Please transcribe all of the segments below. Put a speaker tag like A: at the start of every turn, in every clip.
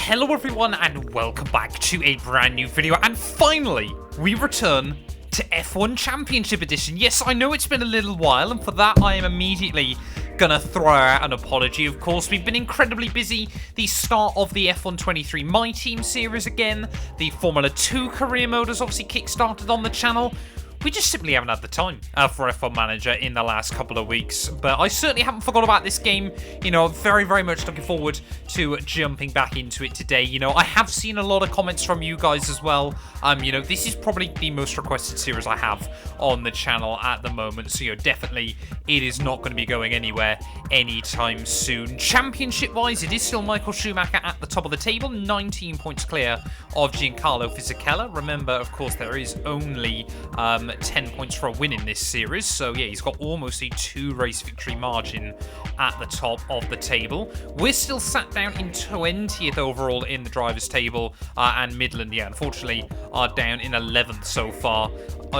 A: Hello everyone and welcome back to a brand new video, and finally we return to F1 Championship Edition. Yes, I know it's been a little while, and for that I am immediately gonna throw out an apology. Of course, we've been incredibly busy. The start of the F1 23 My Team series again, the Formula 2 career mode has obviously kick-started on the channel. We just simply haven't had the time for F1 Manager in the last couple of weeks. But I certainly haven't forgot about this game. You know, very, very much looking forward to jumping back into it today. You know, I have seen a lot of comments from you guys as well. You know, this is probably the most requested series I have on the channel at the moment. So, you know, definitely it is not going to be going anywhere anytime soon. Championship-wise, it is still Michael Schumacher at the top of the table. 19 points clear of Giancarlo Fisichella. Remember, of course, there is only 10 points for a win in this series, so yeah, he's got almost a 2-race victory margin at the top of the table. We're still sat down in 20th overall in the drivers' table, and Midland, yeah, unfortunately, are down in 11th so far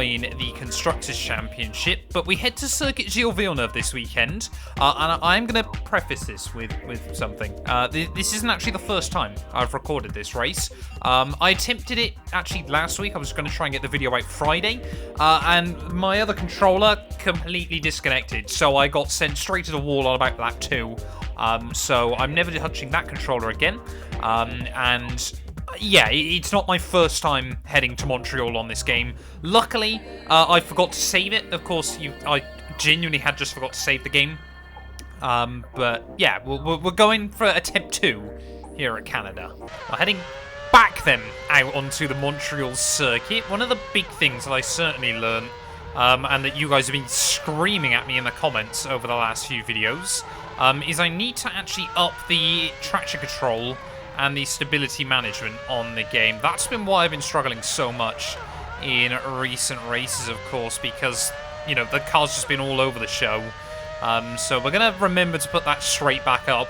A: in the Constructors' Championship. But we head to Circuit Gilles Villeneuve this weekend, and I'm going to preface this with something. This isn't actually the first time I've recorded this race. I attempted it actually last week. I was going to try and get the video out Friday, and my other controller completely disconnected, so I got sent straight to the wall on about lap 2. So I'm never touching that controller again, and yeah, it's not my first time heading to Montreal on this game. Luckily, I forgot to save it. Of course, I genuinely had just forgot to save the game. But yeah, we're going for attempt 2 here at Canada. We're heading back then out onto the Montreal circuit. One of the big things that I certainly learned, and that you guys have been screaming at me in the comments over the last few videos, is I need to actually up the traction control and the stability management on the game. That's been why I've been struggling so much in recent races, of course, because, you know, the car's just been all over the show. So we're going to remember to put that straight back up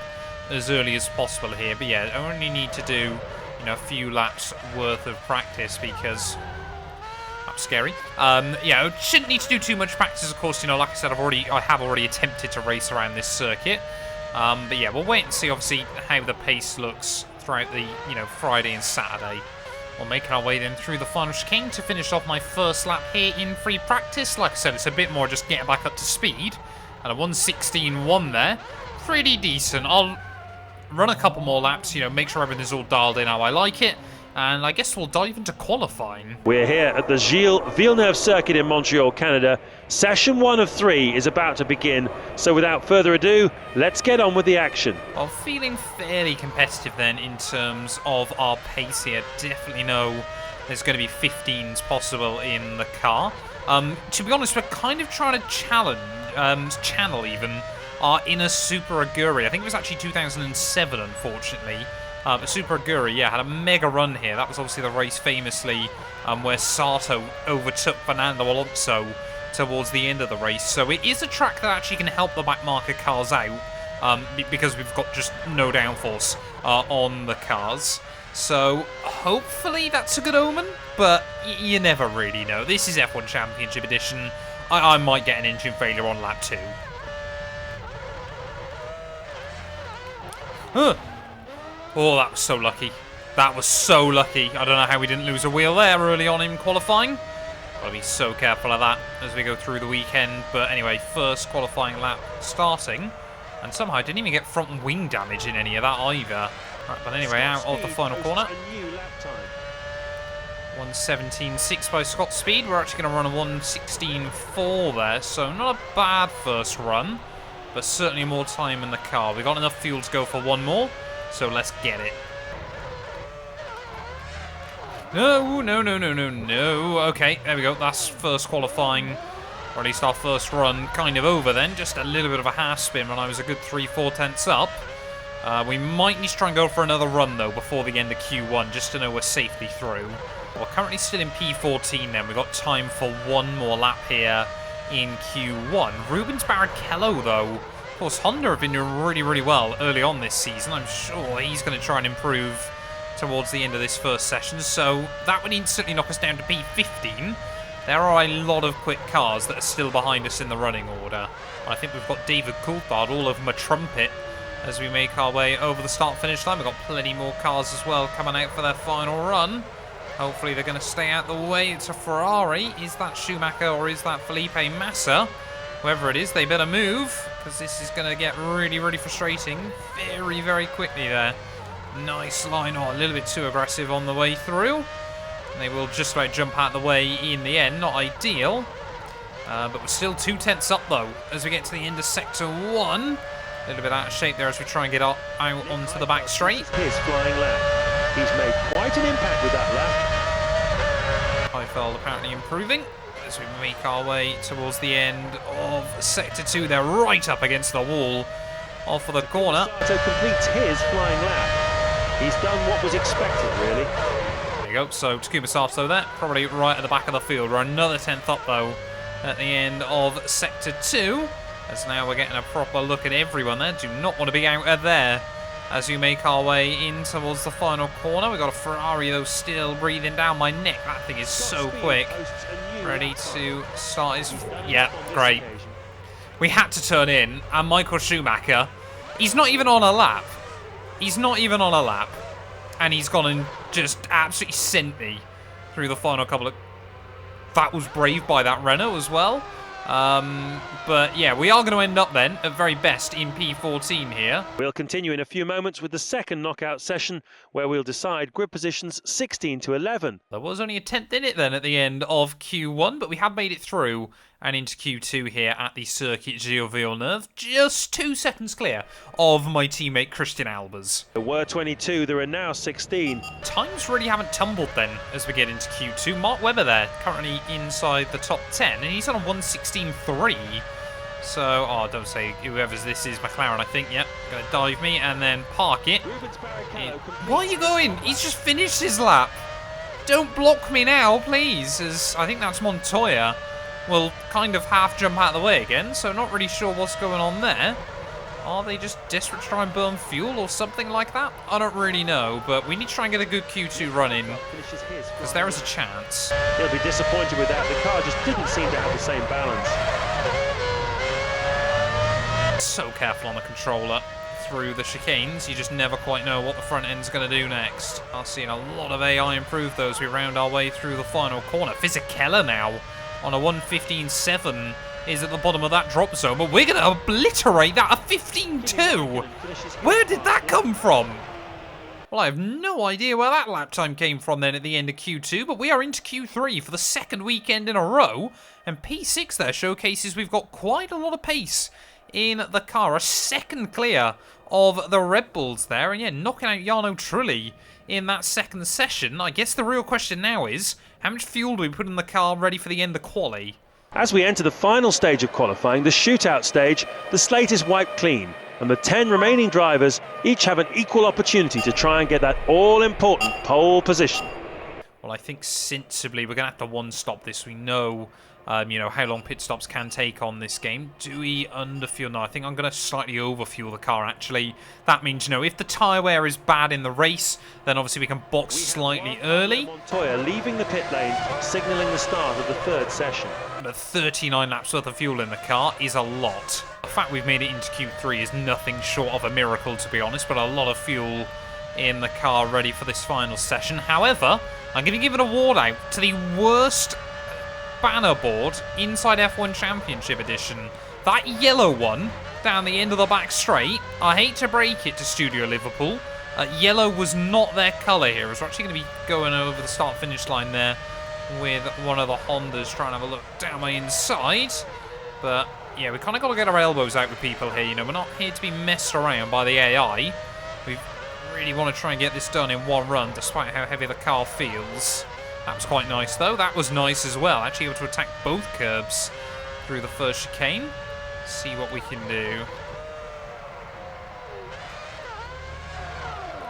A: as early as possible here. But yeah, I only need to do, you know, a few laps worth of practice because that's scary. Yeah, I shouldn't need to do too much practice, of course. You know, like I said, I have already attempted to race around this circuit. But yeah, we'll wait and see, obviously, how the pace looks throughout the, you know, Friday and Saturday. We're making our way then through the final chicane to finish off my first lap here in free practice. Like I said, it's a bit more just getting back up to speed. And a 1:16.1 there. Pretty decent. I'll run a couple more laps, you know, make sure everything's all dialed in how I like it. And I guess we'll dive into qualifying.
B: We're here at the Gilles Villeneuve circuit in Montreal, Canada. Session 1 of 3 is about to begin. So without further ado, let's get on with the action.
A: Well, feeling fairly competitive then in terms of our pace here. Definitely know there's going to be 15s possible in the car. To be honest, we're kind of trying to channel even our inner Super Aguri. I think it was actually 2007, unfortunately. But Super Aguri, yeah, had a mega run here. That was obviously the race famously where Sato overtook Fernando Alonso towards the end of the race. So it is a track that actually can help the back marker cars out because we've got just no downforce on the cars. So hopefully that's a good omen, but you never really know. This is F1 Championship Edition. I might get an engine failure on lap 2. Oh, that was so lucky. That was so lucky. I don't know how we didn't lose a wheel there early on in qualifying. Gotta be so careful of that as we go through the weekend. But anyway, first qualifying lap starting. And somehow I didn't even get front wing damage in any of that either. Right, but anyway, out of the final corner. 1:17.6 by Scott Speed. We're actually going to run a 1:16.4 there. So not a bad first run, but certainly more time in the car. We've got enough fuel to go for one more. So let's get it. No. Okay, there we go. That's first qualifying, or at least our first run, kind of over then. Just a little bit of a half spin when I was a good 3/4 tenths up. We might need to try and go for another run, though, before the end of Q1, just to know we're safely through. We're currently still in P14 then. We've got time for one more lap here in Q1. Rubens Barrichello, though. Of course, Honda have been doing really, really well early on this season. I'm sure he's going to try and improve towards the end of this first session. So that would instantly knock us down to P15. There are a lot of quick cars that are still behind us in the running order. I think we've got David Coulthard all over my trumpet as we make our way over the start-finish line. We've got plenty more cars as well coming out for their final run. Hopefully they're going to stay out the way. It's a Ferrari. Is that Schumacher or is that Felipe Massa? Whoever it is, they better move, because this is going to get really, really frustrating very, very quickly there. Nice line. Oh, a little bit too aggressive on the way through. They will just about jump out the way in the end. Not ideal. But we're still 2 tenths up, though, as we get to the end of Sector 1. A little bit out of shape there as we try and get out onto the back straight.
B: His flying lap. He's made quite an impact with that lap.
A: Heifeld apparently improving as we make our way towards the end of Sector 2. They're right up against the wall off of the corner.
B: So completes his flying lap. He's done what was expected, really.
A: There you go. So Takuma Sato there, probably right at the back of the field. We're another 10th up, though, at the end of Sector 2. As now we're getting a proper look at everyone there. Do not want to be out of there as we make our way in towards the final corner. We've got a Ferrari, though, still breathing down my neck. That thing is so quick. Ready to start his... Yeah, great. We had to turn in, and Michael Schumacher, he's not even on a lap. He's not even on a lap. And he's gone and just absolutely sent me through the final couple of... That was brave by that Renault as well. But yeah, we are going to end up then, at very best, in P14 here.
B: We'll continue in a few moments with the second knockout session, where we'll decide grid positions 16 to 11.
A: There was only a 10th in it then at the end of Q1, but we have made it through and into Q2 here at the Circuit Gilles Villeneuve. Just 2 seconds clear of my teammate Christian Albers.
B: There were 22, there are now 16.
A: Times really haven't tumbled then as we get into Q2. Mark Webber there, currently inside the top 10, and he's on a 1:16.3. So, oh, don't say whoever's this is, McLaren, I think. Yep, gonna dive me and then park it. Why are you going? He's just finished his lap. Don't block me now, please, as I think that's Montoya. Will kind of half jump out of the way again, so not really sure what's going on there. Are they just desperate to try and burn fuel or something like that? I don't really know, but we need to try and get a good Q2 run in, because there is a chance.
B: He'll be disappointed with that. The car just didn't seem to have the same balance.
A: So careful on the controller through the chicanes. You just never quite know what the front end's going to do next. I'm seeing a lot of AI improve those as we round our way through the final corner. Fisichella now on a 1:15.7 is at the bottom of that drop zone, but we're going to obliterate that. A 15.2. Where did that come from? Well, I have no idea where that lap time came from then at the end of Q2, but we are into Q3 for the second weekend in a row, and P6 there showcases we've got quite a lot of pace in the car. A second clear of the Red Bulls there, and yeah, knocking out Jarno Trulli in that second session. I guess the real question now is, how much fuel do we put in the car ready for the end of quali?
B: As we enter the final stage of qualifying, the shootout stage, the slate is wiped clean, and the 10 remaining drivers each have an equal opportunity to try and get that all-important pole position.
A: Well, I think sensibly we're going to have to one-stop this. We know, you know, how long pit stops can take on this game. Do we underfuel? No, I think I'm going to slightly overfuel the car, actually. That means, you know, if the tyre wear is bad in the race, then obviously we can box slightly early.
B: Montoya leaving the pit lane, signalling the start of the third session.
A: But 39 laps worth of fuel in the car is a lot. The fact we've made it into Q3 is nothing short of a miracle, to be honest, but a lot of fuel in the car ready for this final session. However, I'm going to give an award out to the worst banner board inside F1 Championship Edition. That yellow one down the end of the back straight. I hate to break it to Studio Liverpool. Yellow was not their colour here. We're actually going to be going over the start-finish line there with one of the Hondas trying to have a look down my inside. But yeah, we kind of got to get our elbows out with people here. You know, we're not here to be messed around by the AI. We really want to try and get this done in one run, despite how heavy the car feels. That was quite nice, though. That was nice as well. Actually able to attack both curbs through the first chicane. See what we can do.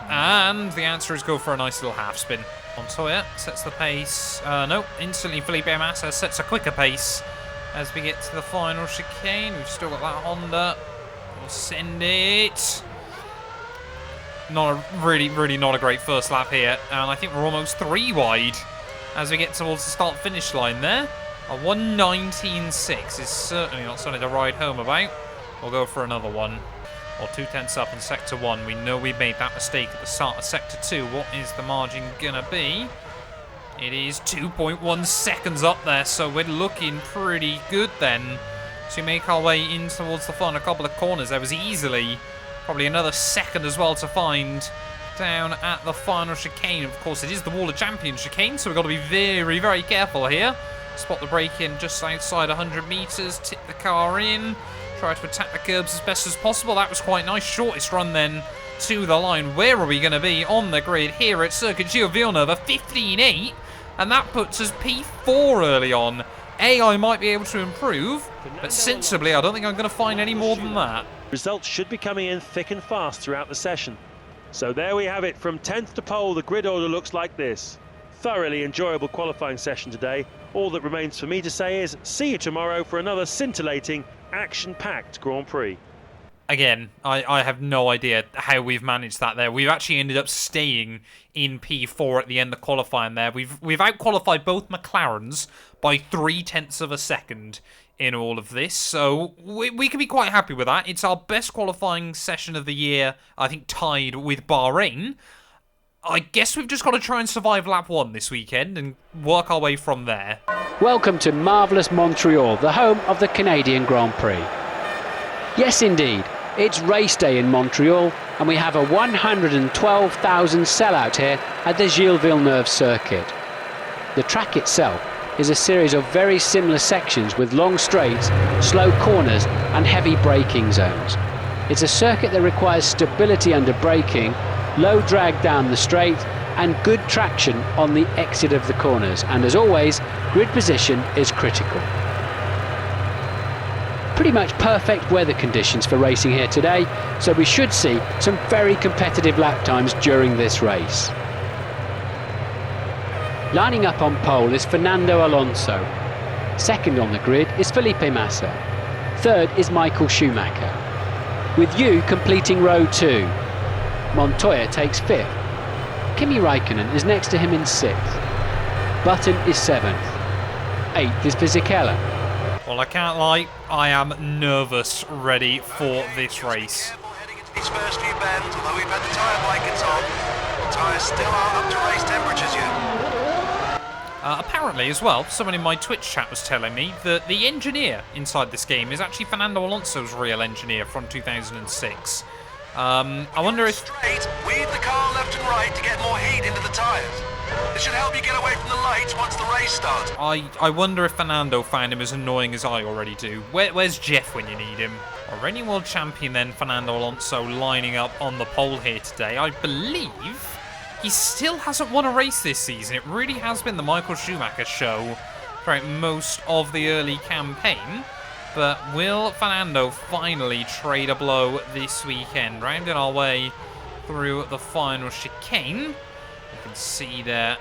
A: And the answer is go for a nice little half spin. Montoya sets the pace. No, instantly Felipe Massa sets a quicker pace as we get to the final chicane. We've still got that Honda. We'll send it. Really not a great first lap here. And I think we're almost 3 wide as we get towards the start-finish line there. A 1:19.6 is certainly not something to ride home about. We'll go for another one. or 2/10 up in Sector 1. We know we made that mistake at the start of Sector 2. What is the margin gonna be? It is 2.1 seconds up there, so we're looking pretty good then. To make our way in towards the final couple of corners, there was easily probably another second as well to find down at the final chicane. Of course, it is the Wall of Champions chicane, so we've got to be very, very careful here. Spot the break in just outside 100 metres, tip the car in, try to attack the curbs as best as possible. That was quite nice. Shortest run then to the line. Where are we going to be on the grid here at Circuit Gilles Villenueve? 15.8, and that puts us P4 early on. I might be able to improve, but sensibly, I don't think I'm going to find any more than that.
B: Results should be coming in thick and fast throughout the session. So there we have it. From 10th to pole, the grid order looks like this. Thoroughly enjoyable qualifying session today. All that remains for me to say is see you tomorrow for another scintillating, action-packed Grand Prix.
A: Again, I have no idea how we've managed that there. We've actually ended up staying in P4 at the end of qualifying there. We've out-qualified both McLarens by 0.3 of a second in all of this, so we can be quite happy with that. It's our best qualifying session of the year, I think tied with Bahrain. I guess we've just got to try and survive lap 1 this weekend and work our way from there.
C: Welcome to marvellous Montreal, the home of the Canadian Grand Prix. Yes indeed, it's race day in Montreal and we have a 112,000 sellout here at the Gilles Villeneuve circuit. The track itself is a series of very similar sections with long straights, slow corners and heavy braking zones. It's a circuit that requires stability under braking, low drag down the straight and good traction on the exit of the corners, and as always, grid position is critical. Pretty much perfect weather conditions for racing here today, so we should see some very competitive lap times during this race. Lining up on pole is Fernando Alonso. Second on the grid is Felipe Massa. Third is Michael Schumacher. With you completing row 2. Montoya takes 5th. Kimi Raikkonen is next to him in 6th. Button is 7th. 8th is Fisichella.
A: Well, I can't lie, I am nervous ready for this race.
D: These first few bends, although we've had the tyre blankets on, the tyres still aren't up to race temperatures yet.
A: Apparently as well, someone in my Twitch chat was telling me that the engineer inside this game is actually Fernando Alonso's real engineer from 2006. I wonder if...
D: Straight, weave the car left and right to get more heat into the tyres. This should help you get away from the lights once the race starts.
A: I wonder if Fernando found him as annoying as I already do. Where's Jeff when you need him? Our reigning world champion then, Fernando Alonso, lining up on the pole here today. I believe he still hasn't won a race this season. It really has been the Michael Schumacher show throughout most of the early campaign. But will Fernando finally trade a blow this weekend? Rounding our way through the final chicane. You can see there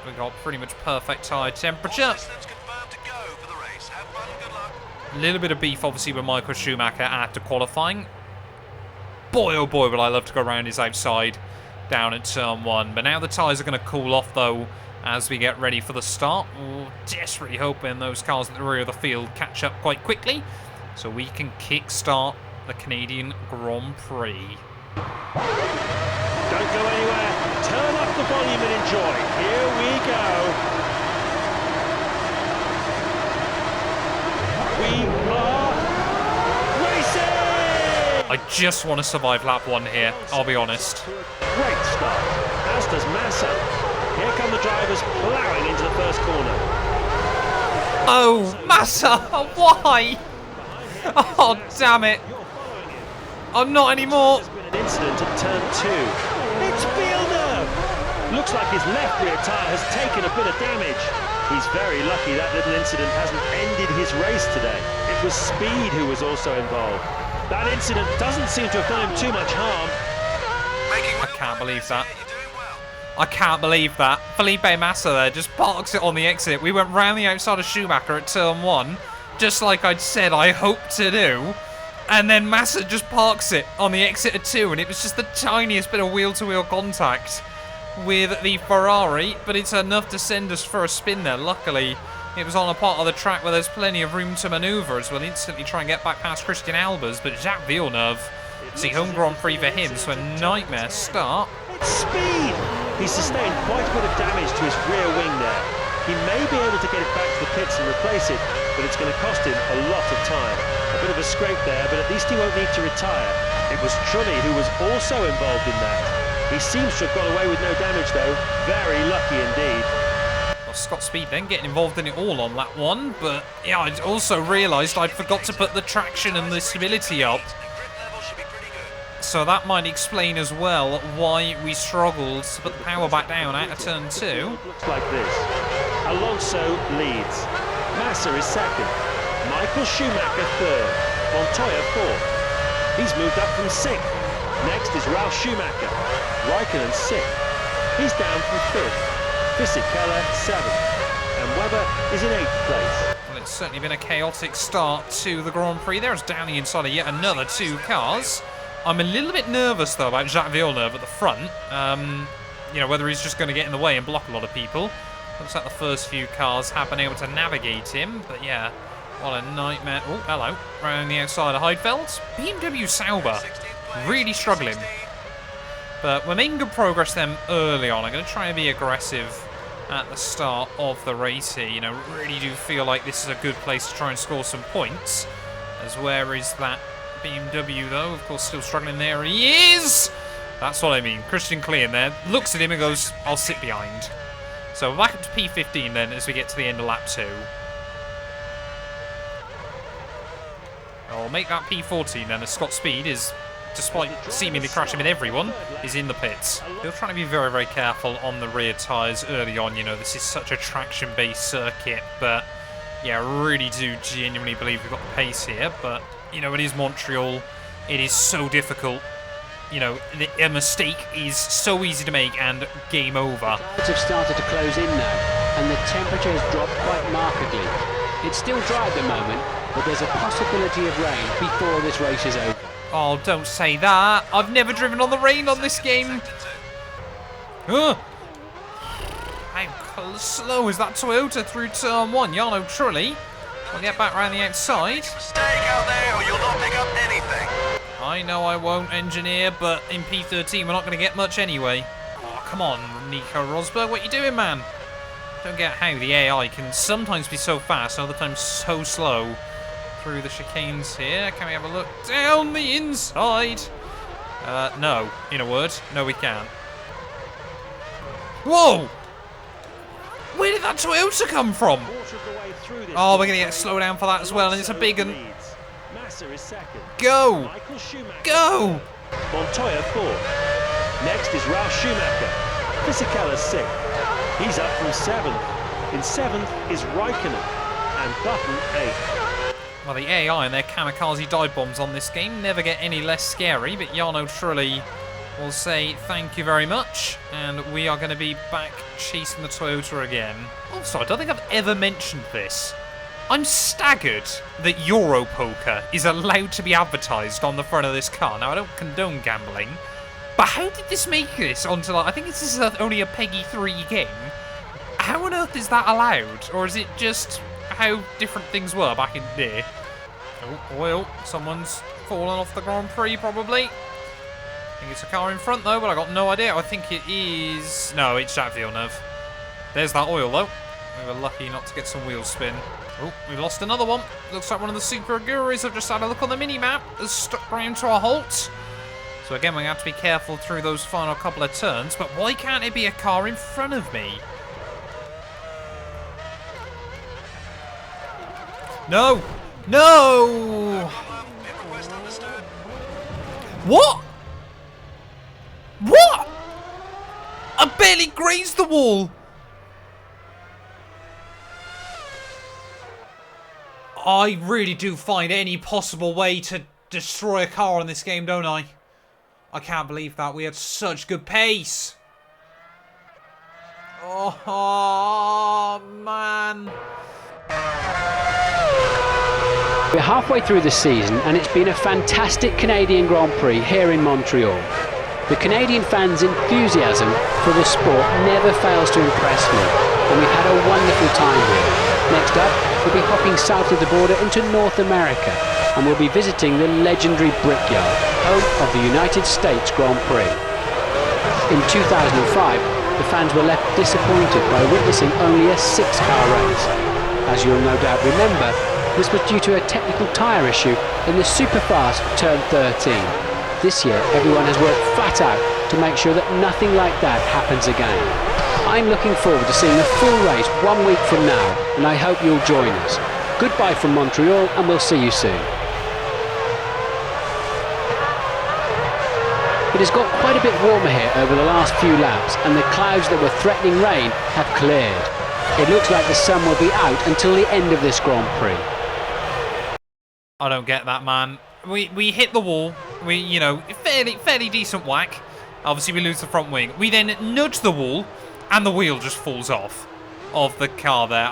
A: we've got pretty much perfect tyre temperature. A little bit of beef obviously with Michael Schumacher after qualifying. Boy oh boy would I love to go around his outside down at turn 1. But now the tyres are going to cool off though as we get ready for the start. We're desperately hoping those cars at the rear of the field catch up quite quickly so we can kick-start the Canadian Grand Prix.
B: Don't go anywhere. Turn up the volume and enjoy. Here we go. We are racing!
A: I just want to survive lap 1 here, I'll be honest.
B: Great start, as does Massa. Here come the drivers ploughing into the first corner.
A: Oh, Massa, why? Oh, damn it. I'm not anymore.
B: There's been an incident at turn 2. It's Villeneuve! Looks like his left rear tyre has taken a bit of damage. He's very lucky that little incident hasn't ended his race today. It was Speed who was also involved. That incident doesn't seem to have done him too much harm.
A: I can't believe that. I can't believe that. Felipe Massa there just parks it on the exit. We went round the outside of Schumacher at turn 1, just like I'd said I hoped to do. And then Massa just parks it on the exit of 2, and it was just the tiniest bit of wheel-to-wheel contact with the Ferrari, but it's enough to send us for a spin there. Luckily, it was on a part of the track where there's plenty of room to manoeuvre as we'll instantly try and get back past Christian Albers, but Jacques Villeneuve See, home Grand Prix for him, so a nightmare start.
B: It's speed! He's sustained quite a bit of damage to his rear wing there. He may be able to get it back to the pits and replace it, but it's going to cost him a lot of time. A bit of a scrape there, but at least he won't need to retire. It was Trulli who was also involved in that. He seems to have got away with no damage though. Very lucky indeed.
A: Well, Scott Speed then getting involved in it all on that one, but yeah, I also realised I'd forgot to put the traction and the stability up. So that might explain as well why we struggled to put the power back down out of turn 2.
B: Looks like this. Alonso leads. Massa is second. Michael Schumacher third. Montoya fourth. He's moved up from 6th. Next is Ralf Schumacher. Raikkonen 6th. He's down from 5th. Fisichella 7th. And Webber is in 8th place.
A: Well, it's certainly been a chaotic start to the Grand Prix. There's Downey inside of yet another 2 cars. I'm a little bit nervous, though, about Jacques Villeneuve at the front. You know, whether he's just going to get in the way and block a lot of people. Looks like the first few cars have been able to navigate him. But, yeah, what a nightmare. Oh, hello. Around the outside of Heidfeld. BMW Sauber really struggling. But we're making good progress then early on. I'm going to try and be aggressive at the start of the race here. You know, really do feel like this is a good place to try and score some points. As where is that BMW, though? Of course, still struggling there. He is! That's what I mean. Christian Klein there looks at him and goes, I'll sit behind. So we're back up to P15 then as we get to the end of lap 2. I'll make that P14 then as Scott Speed is, despite seemingly crashing with everyone, is in the pits. They're trying to be very, very careful on the rear tyres early on. You know, this is such a traction-based circuit, but yeah, I really do genuinely believe we've got the pace here, but you know, it is Montreal. It is so difficult. You know, a mistake is so easy to make and game over.
C: Clouds have started to close in now, and the temperature has dropped quite markedly. It's still dry at the moment, but there's a possibility of rain before this race is over.
A: Oh, don't say that. I've never driven on the rain on this game. How slow is that Toyota through turn 1? Jarno Trulli. We'll get back around the outside.
D: Mistake out there or you'll not pick up anything.
A: I know I won't, engineer, but in P13 we're not going to get much anyway. Oh, come on, Nico Rosberg, what are you doing, man? Don't get how the AI can sometimes be so fast and other times so slow through the chicanes here. Can we have a look down the inside? No, in a word, no we can't. Whoa! Where did that Toyota come from? Oh, we're going to get slowed down for that as well, and it's a big one. Go! Go!
B: Montoya 4th. Next is Ralf Schumacher. Fisichella 6th. He's up from 7th. In 7th is Raikkonen. And Button 8th.
A: Well, the AI and their kamikaze dive bombs on this game never get any less scary, but Jarno Trulli will say thank you very much, and we are going to be back chasing the Toyota again. Also, I don't think I've ever mentioned this. I'm staggered that Europoker is allowed to be advertised on the front of this car. Now, I don't condone gambling, but how did this make this onto, like, I think this is only a Peggy 3 game. How on earth is that allowed? Or is it just how different things were back in there? Oh, well, someone's fallen off the Grand Prix, probably. I think it's a car in front, though, but I got no idea. I think it is... No, it's Jacques Villeneuve. There's that oil, though. We were lucky not to get some wheel spin. Oh, we lost another one. Looks like one of the Super Aguris. I've just had a look on the mini-map. Has stuck round to a halt. So again, we're going to have to be careful through those final couple of turns. But why can't it be a car in front of me? No! No! What? What? I barely grazed the wall. I really do find any possible way to destroy a car in this game, don't I? I can't believe that. We had such good pace. Oh, man.
C: We're halfway through the season and it's been a fantastic Canadian Grand Prix here in Montreal. The Canadian fans' enthusiasm for the sport never fails to impress me, and we've had a wonderful time here. Next up, we'll be hopping south of the border into North America, and we'll be visiting the legendary Brickyard, home of the United States Grand Prix. In 2005, the fans were left disappointed by witnessing only a 6-car race. As you'll no doubt remember, this was due to a technical tyre issue in the superfast turn 13. This year, everyone has worked flat out to make sure that nothing like that happens again. I'm looking forward to seeing the full race 1 week from now, and I hope you'll join us. Goodbye from Montreal, and we'll see you soon. It has got quite a bit warmer here over the last few laps, and the clouds that were threatening rain have cleared. It looks like the sun will be out until the end of this Grand Prix.
A: I don't get that, man. We hit the wall. Fairly decent whack. Obviously, we lose the front wing. We then nudge the wall, and the wheel just falls off of the car there.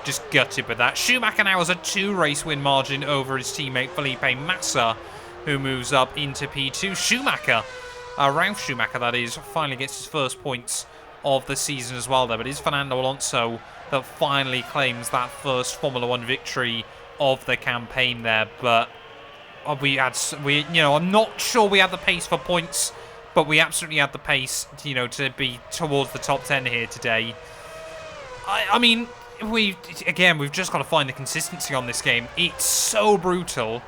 A: Just gutted with that. Schumacher now has a 2-race win margin over his teammate Felipe Massa, who moves up into P2. Ralf Schumacher, that is, finally gets his first points of the season as well there. But it is Fernando Alonso that finally claims that first Formula 1 victory of the campaign there. But I'm not sure we had the pace for points, but we absolutely had the pace, to be towards the top 10 here today. I mean, we've just got to find the consistency on this game. It's so brutal,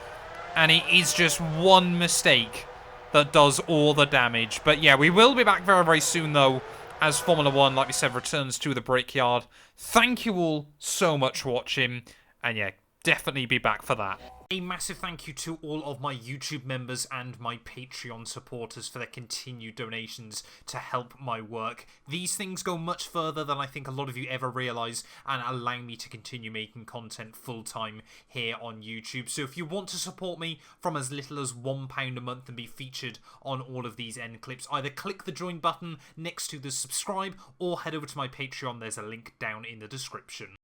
A: and it is just one mistake that does all the damage. But yeah, we will be back very, very soon, though, as Formula 1, like we said, returns to the Brickyard. Thank you all so much for watching, and yeah, definitely be back for that. A massive thank you to all of my YouTube members and my Patreon supporters for their continued donations to help my work. These things go much further than I think a lot of you ever realise, and allow me to continue making content full-time here on YouTube. So if you want to support me from as little as £1 a month and be featured on all of these end clips, either click the join button next to the subscribe or head over to my Patreon. There's a link down in the description.